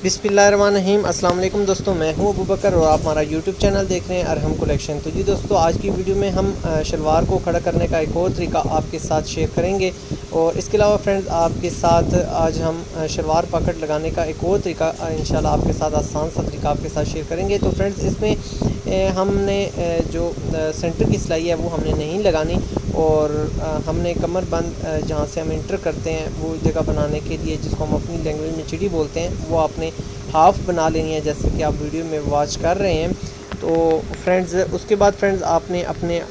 बिस्मिल्लाहिर्रहमानिर्रहीम। अस्सलाम वालेकुम दोस्तों, मैं हूं अबू बकर और आप हमारा यूट्यूब चैनल देख रहे हैं अरहम कलेक्शन। तो जी दोस्तों, आज की वीडियो में हम शलवार को खड़ा करने का एक और तरीका आपके साथ शेयर करेंगे। और इसके अलावा फ्रेंड्स, आपके साथ आज हम शलवार पॉकेट लगाने का एक और तरीका इंशाल्लाह आपके साथ आसान सा तरीका आपके साथ शेयर करेंगे। तो फ्रेंड्स, इसमें हमने जो सेंटर की सिलाई है वो हमने नहीं लगानी, और हमने कमर बंद जहाँ से हम इंटर करते हैं वो जगह बनाने के लिए, जिसको हम अपनी लैंग्वेज में चिड़ी बोलते हैं, वो आपने हाफ़ बना लेनी है, जैसे कि आप वीडियो में वॉच कर रहे हैं। तो फ्रेंड्स, उसके बाद फ्रेंड्स आपने अपने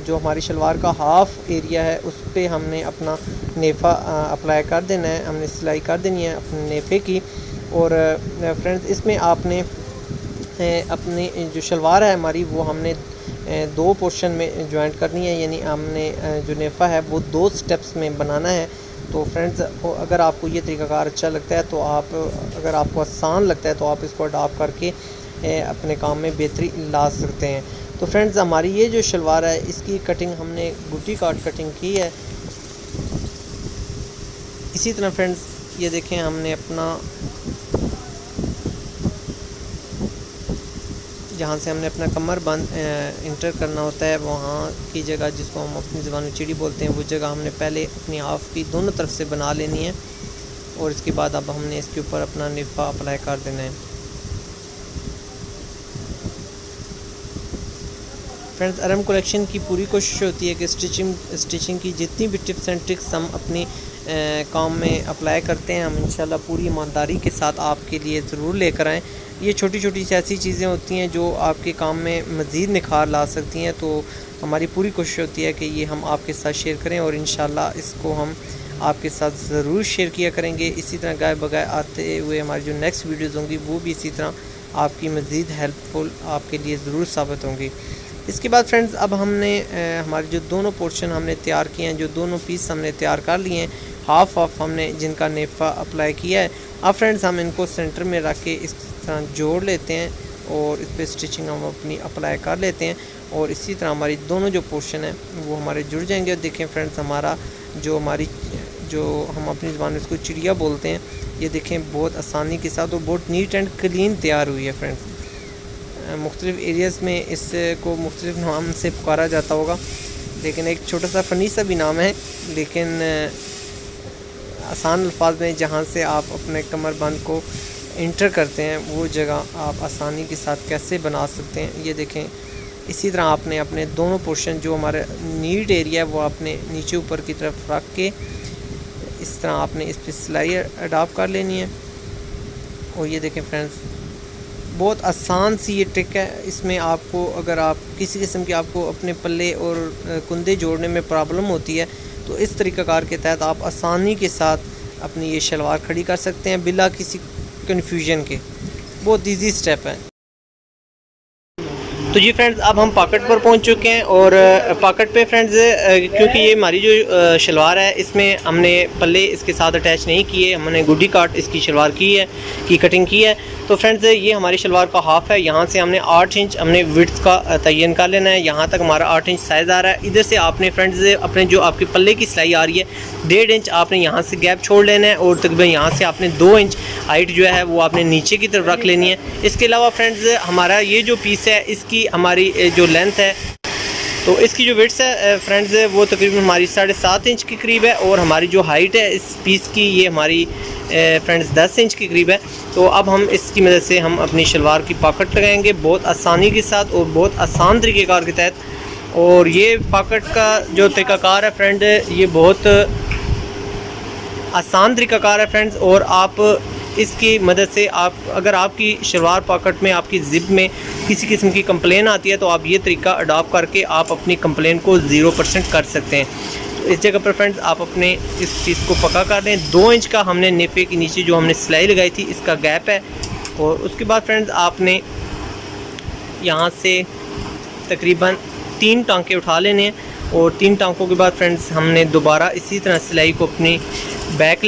जो हमारी शलवार का हाफ़ एरिया है उस पर हमने अपना नेफ़ा अप्लाई कर देना है, हमने सिलाई कर देनी है अपने नेफ़े की। और फ्रेंड्स, इसमें आपने अपनी जो शलवार है हमारी वो हमने दो पोर्शन में जॉइंट करनी है, यानी हमने जो नेफ़ा है वो 2 स्टेप्स में बनाना है। तो फ्रेंड्स, अगर आपको ये तरीक़ाकार अच्छा लगता है तो आप, अगर आपको आसान लगता है तो आप इसको अडॉप्ट करके अपने काम में बेहतरी ला सकते हैं। तो फ्रेंड्स, हमारी ये जो शलवार है इसकी कटिंग हमने बूटी काट कटिंग की है। इसी तरह फ्रेंड्स, ये देखें, हमने अपना जहाँ से हमने अपना कमर बंद इंटर करना होता है, वहाँ की जगह जिसको हम अपनी ज़बान में चिड़ी बोलते हैं, वो जगह हमने पहले अपनी हाफ की दोनों तरफ से बना लेनी है। और इसके बाद अब हमने इसके ऊपर अपना नेफ़ा अप्लाई कर देना है। फ्रेंड्स, अरहम कलेक्शन की पूरी कोशिश होती है कि स्टिचिंग की जितनी भी टिप्स एंड ट्रिक्स हम अपनी काम में अप्लाई करते हैं, हम इंशाल्लाह पूरी ईमानदारी के साथ आपके लिए ज़रूर लेकर आएँ। ये छोटी छोटी ऐसी चीज़ें होती हैं जो आपके काम में मज़ीद निखार ला सकती हैं। तो हमारी पूरी कोशिश होती है कि ये हम आपके साथ शेयर करें, और इंशाल्लाह इसको हम आपके साथ ज़रूर शेयर किया करेंगे। इसी तरह गाय बगाए आते हुए हमारी जो नेक्स्ट वीडियोज़ होंगी वो भी इसी तरह आपकी मज़ीद हेल्पफुल आपके लिए ज़रूर साबित होंगी। इसके बाद फ्रेंड्स, अब हमने हमारे जो दोनों पोर्शन हमने तैयार किए हैं, जो दोनों पीस हमने तैयार कर लिए हैं, हाफ़ हमने जिनका नेफ़ा अप्लाई किया है, अब फ्रेंड्स हम इनको सेंटर में रख के इस तरह जोड़ लेते हैं और इस पर स्टिचिंग हम अपनी अप्लाई कर लेते हैं। और इसी तरह हमारी दोनों जो पोर्शन है वो हमारे जुड़ जाएंगे। और देखें फ्रेंड्स, हमारा जो हम अपनी ज़बान में इसको चिड़िया बोलते हैं, ये देखें बहुत आसानी के साथ और बहुत नीट एंड क्लीन तैयार हुई है। फ्रेंड्स, मुख्तलिफ़ एरियाज़ में इसको मुख्तलिफ़ नाम से पुकारा जाता होगा, लेकिन एक छोटा सा फ़नी सा भी नाम है, लेकिन आसान अल्फाज में जहाँ से आप अपने कमर बंद को इंटर करते हैं वो जगह आप आसानी के साथ कैसे बना सकते हैं, ये देखें। इसी तरह आपने अपने दोनों पोर्शन जो हमारे नीड एरिया है वो आपने नीचे ऊपर की तरफ रख के इस तरह आपने इस पर सिलाई अडॉप्ट कर लेनी है। और ये देखें फ्रेंड्स, बहुत आसान सी ये ट्रिक है। इसमें आपको, अगर आप किसी किस्म की आपको अपने पल्ले और कुंदे जोड़ने में प्रॉब्लम होती है तो इस तरीक़ाकार के तहत आप आसानी के साथ अपनी ये शलवार खड़ी कर सकते हैं बिला किसी कन्फ्यूजन के। बहुत इजी स्टेप है। तो जी फ्रेंड्स, अब हम पॉकेट पर पहुंच चुके हैं, और पॉकेट पे फ्रेंड्स, क्योंकि ये हमारी जो शलवार है इसमें हमने पल्ले इसके साथ अटैच नहीं किए, हमने गुड्डी काट इसकी शलवार की कटिंग की है। तो फ्रेंड्स, ये हमारी शलवार का हाफ़ है। यहाँ से हमने 8 इंच हमने विड्थ का तयन कर लेना है। यहाँ तक हमारा 8 इंच साइज़ आ रहा है। इधर से आपने फ्रेंड्स अपने जो आपके पल्ले की सिलाई आ रही है 1.5 इंच आपने यहाँ से गैप छोड़ लेना है, और तकरीबन यहाँ से आपने 2 इंच हाइट जो है वो आपने नीचे की तरफ रख लेनी है। इसके अलावा फ्रेंड्स, हमारा ये जो पीस है इसकी हमारी जो लेंथ है, तो इसकी जो विड्थ है फ्रेंड्स वो तकरीबन हमारी 7.5 इंच के करीब है, और हमारी जो हाइट है इस पीस की ये हमारी फ्रेंड्स 10 इंच के करीब है। तो अब हम इसकी मदद से हम अपनी शलवार की पॉकेट लगाएंगे बहुत आसानी के साथ और बहुत आसान तरीक़ेकार के तहत। और ये पॉकेट का जो तरीक़ाकार है फ्रेंड, ये बहुत आसान तरीक़ाकार है फ्रेंड्स। और आप इसकी मदद से आप, अगर आपकी शलवार पॉकेट में आपकी ज़िप में किसी किस्म की कंप्लेन आती है तो आप ये तरीका अडॉप्ट करके आप अपनी कंप्लेन को 0% कर सकते हैं। तो इस जगह पर फ्रेंड्स आप अपने इस चीज़ को पक्का कर लें। 2 इंच का हमने नेफ़े के नीचे जो हमने सिलाई लगाई थी इसका गैप है। और उसके बाद फ्रेंड्स आपने यहाँ से तकरीबन 3 टांके उठा लेने हैं, और 3 टांकों के बाद फ्रेंड्स हमने दोबारा इसी तरह सिलाई को अपनी बैक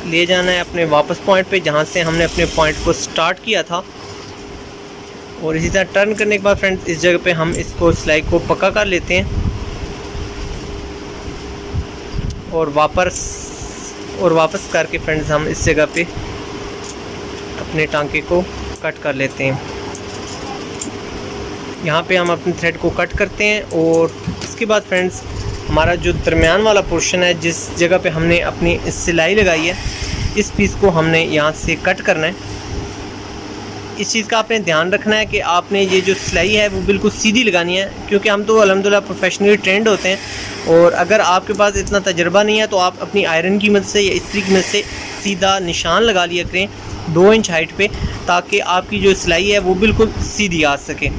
ले जाना है अपने वापस पॉइंट पे जहाँ से हमने अपने पॉइंट को स्टार्ट किया था। और इसी तरह टर्न करने के बाद फ्रेंड्स इस जगह पे हम इसको सिलाई को पक्का कर लेते हैं, और वापस करके फ्रेंड्स हम इस जगह पे अपने टांके को कट कर लेते हैं। यहाँ पे हम अपने थ्रेड को कट करते हैं और इसके बाद फ्रेंड्स हमारा जो दरमियान वाला पोर्शन है, जिस जगह पे हमने अपनी सिलाई लगाई है, इस पीस को हमने यहाँ से कट करना है। इस चीज़ का आपने ध्यान रखना है कि आपने ये जो सिलाई है वो बिल्कुल सीधी लगानी है, क्योंकि हम तो अल्हम्दुलिल्लाह प्रोफेशनली ट्रेंड होते हैं। और अगर आपके पास इतना तजर्बा नहीं है तो आप अपनी आयरन की मदद से या इस्त्री की मदद से सीधा निशान लगा लिया करें 2 इंच हाइट पे, ताकि आपकी जो सिलाई है वो बिल्कुल सीधी आ सके।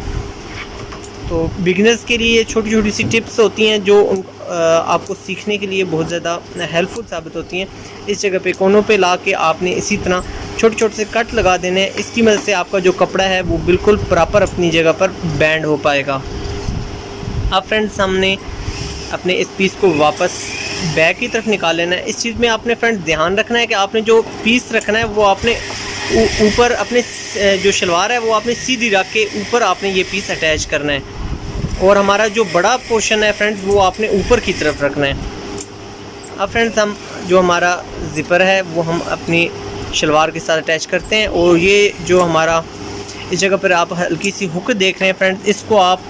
तो बिगिनर्स के लिए छोटी छोटी सी टिप्स होती हैं जो आपको सीखने के लिए बहुत ज़्यादा हेल्पफुल साबित होती हैं। इस जगह पे कोनों पे ला के आपने इसी तरह छोटे छोटे से कट लगा देने हैं। इसकी मदद से आपका जो कपड़ा है वो बिल्कुल प्रॉपर अपनी जगह पर बैंड हो पाएगा। अब फ्रेंड्स हमने अपने इस पीस को वापस बैक की तरफ निकाल लेना है। इस चीज़ में आपने फ्रेंड्स ध्यान रखना है कि आपने जो पीस रखना है वो आपने ऊपर अपने जो शलवार है वो आपने सीधी रख के ऊपर आपने ये पीस अटैच करना है, और हमारा जो बड़ा पोर्शन है फ्रेंड्स वो आपने ऊपर की तरफ रखना है। अब फ्रेंड्स हम जो हमारा ज़िपर है वो हम अपनी शलवार के साथ अटैच करते हैं, और ये जो हमारा इस जगह पर आप हल्की सी हुक देख रहे हैं फ्रेंड्स, इसको आप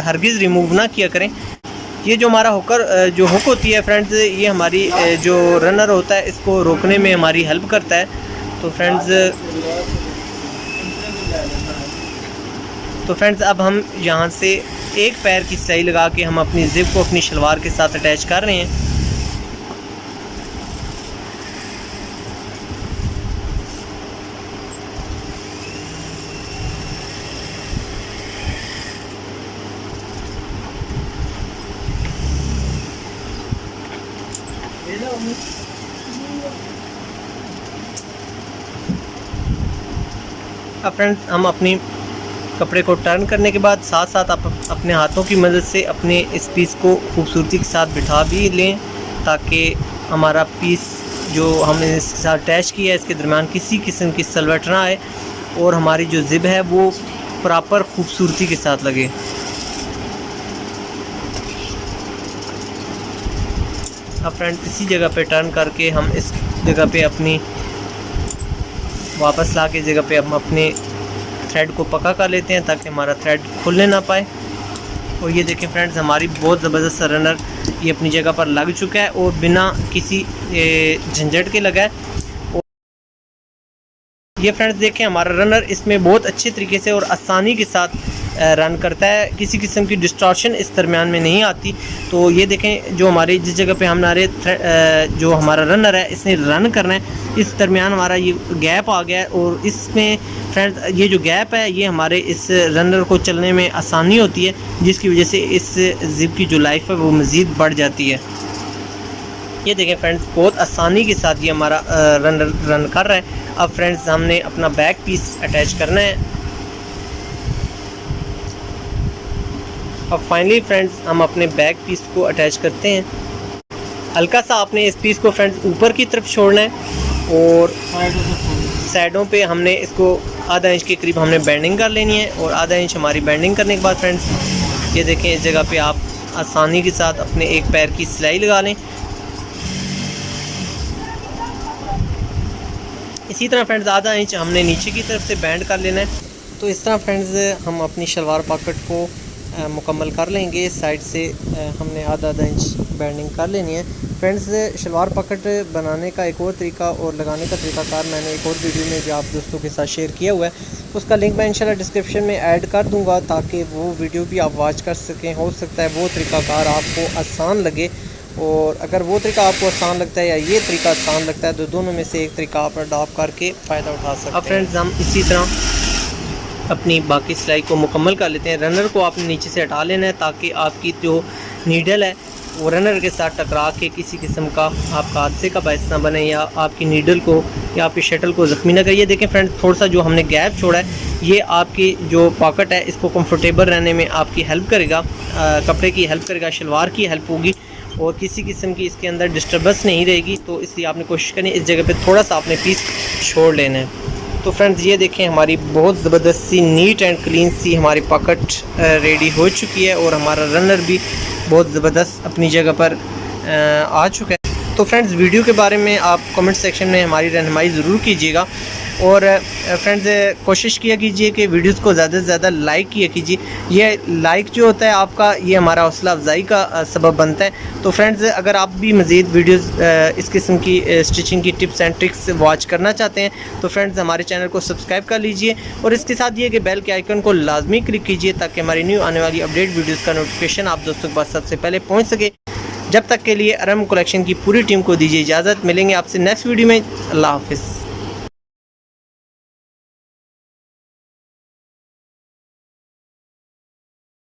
हरगिज़ रिमूव ना किया करें। ये जो हमारा जो हुक होती है फ्रेंड्स, ये हमारी जो रनर होता है इसको रोकने में हमारी हेल्प करता है। तो फ्रेंड्स अब हम यहाँ से एक पैर की सिलाई लगा के हम अपनी ज़िप को अपनी शलवार के साथ अटैच कर रहे हैं। अब फ्रेंड्स हम अपनी कपड़े को टर्न करने के बाद साथ साथ आप अपने हाथों की मदद से अपने इस पीस को खूबसूरती के साथ बिठा भी लें, ताकि हमारा पीस जो हमने इसके साथ अटैच किया है इसके दरमियान किसी किस्म की सलवट ना आए और हमारी जो ज़िप है वो प्रॉपर खूबसूरती के साथ लगे। अब फ्रेंड्स इसी जगह पे टर्न करके हम इस जगह पे अपनी वापस ला के जगह पे हम अपने थ्रेड को पक्का कर लेते हैं ताकि हमारा थ्रेड खुलने ना पाए। और ये देखें फ्रेंड्स हमारी बहुत ज़बरदस्त रनर ये अपनी जगह पर लग चुका है और बिना किसी झंझट के लगा है। ये फ्रेंड्स देखें हमारा रनर इसमें बहुत अच्छे तरीके से और आसानी के साथ रन करता है, किसी किस्म की डिस्टॉर्शन इस दरमियान में नहीं आती। तो ये देखें जो हमारी जिस जगह पे हमारे जो हमारा रनर है इसने रन करना है, इस दरमियान हमारा ये गैप आ गया है और इसमें फ्रेंड्स ये जो गैप है ये हमारे इस रनर को चलने में आसानी होती है, जिसकी वजह से इस ज़िप की जो लाइफ है वो मज़ीद बढ़ जाती है। ये देखें फ्रेंड्स बहुत आसानी के साथ ये हमारा रनर रन कर रहा है। अब फ्रेंड्स हमने अपना बैक पीस अटैच करना है। अब फाइनली फ्रेंड्स हम अपने बैक पीस को अटैच करते हैं। हल्का सा आपने इस पीस को फ्रेंड्स ऊपर की तरफ छोड़ना है और साइडों पे हमने इसको आधा इंच के करीब हमने बेंडिंग कर लेनी है। और आधा इंच हमारी बेंडिंग करने के बाद फ्रेंड्स ये देखें इस जगह पे आप आसानी के साथ अपने एक पैर की सिलाई लगा लें। इसी तरह फ्रेंड्स आधा इंच हमने नीचे की तरफ से बैंड कर लेना है। तो इस तरह फ्रेंड्स हम अपनी शलवार पॉकेट को मुकम्मल कर लेंगे। साइड से हमने आधा इंच बैंडिंग कर लेनी है। फ्रेंड्स शलवार पॉकेट बनाने का एक और तरीका और लगाने का तरीकाकार मैंने एक और वीडियो में भी आप दोस्तों के साथ शेयर किया हुआ है, उसका लिंक मैं इंशाल्लाह डिस्क्रिप्शन में ऐड कर दूंगा ताकि वो वीडियो भी आप वॉच कर सकें। हो सकता है वो तरीकाकार आपको आसान लगे, और अगर वो तरीका आपको आसान लगता है या ये तरीका आसान लगता है तो दोनों में से एक तरीका आप अडॉप्ट करके फ़ायदा उठा सकते हैं। अब फ्रेंड्स हम इसी तरह अपनी बाकी सिलाई को मुकम्मल कर लेते हैं। रनर को आपने नीचे से हटा लेना है ताकि आपकी जो नीडल है वो रनर के साथ टकरा के किसी किस्म का आपका हादसे का बायस ना बने या आपकी नीडल को या आपकी शटल को ज़ख्मी ना करे। ये देखें फ्रेंड्स थोड़ा सा जो हमने गैप छोड़ा है ये आपकी जो पॉकेट है इसको कंफर्टेबल रहने में आपकी हेल्प करेगा, कपड़े की हेल्प करेगा, शलवार की हेल्प होगी और किसी किस्म की इसके अंदर डिस्टर्बेंस नहीं रहेगी। तो इसलिए आपने कोशिश करनी है इस जगह पे थोड़ा सा आपने पीस छोड़ लेना है। तो फ्रेंड्स ये देखें हमारी बहुत ज़बरदस्त सी नीट एंड क्लीन सी हमारी पॉकेट रेडी हो चुकी है और हमारा रनर भी बहुत ज़बरदस्त अपनी जगह पर आ चुका है। तो फ्रेंड्स वीडियो के बारे में आप कमेंट सेक्शन में हमारी रहनुमाई ज़रूर कीजिएगा और फ्रेंड्स कोशिश किया कीजिए कि वीडियोस को ज़्यादा से ज़्यादा लाइक किया कीजिए। ये लाइक जो होता है आपका, ये हमारा हौसला अफजाई का सबब बनता है। तो फ्रेंड्स अगर आप भी मज़ीद वीडियोस इस किस्म की स्टिचिंग की टिप्स एंड ट्रिक्स वॉच करना चाहते हैं तो फ्रेंड्स हमारे चैनल को सब्सक्राइब कर लीजिए और इसके साथ ये कि बेल के आइकन को लाजमी क्लिक कीजिए ताकि हमारी न्यू आने वाली अपडेट वीडियोज़ का नोटिफिकेशन आप दोस्तों के पास सबसे पहले पहुँच सके। जब तक के लिए अरम कलेक्शन की पूरी टीम को दीजिए इजाज़त। मिलेंगे आपसे नेक्स्ट वीडियो में। अल्लाह हाफ़िज़।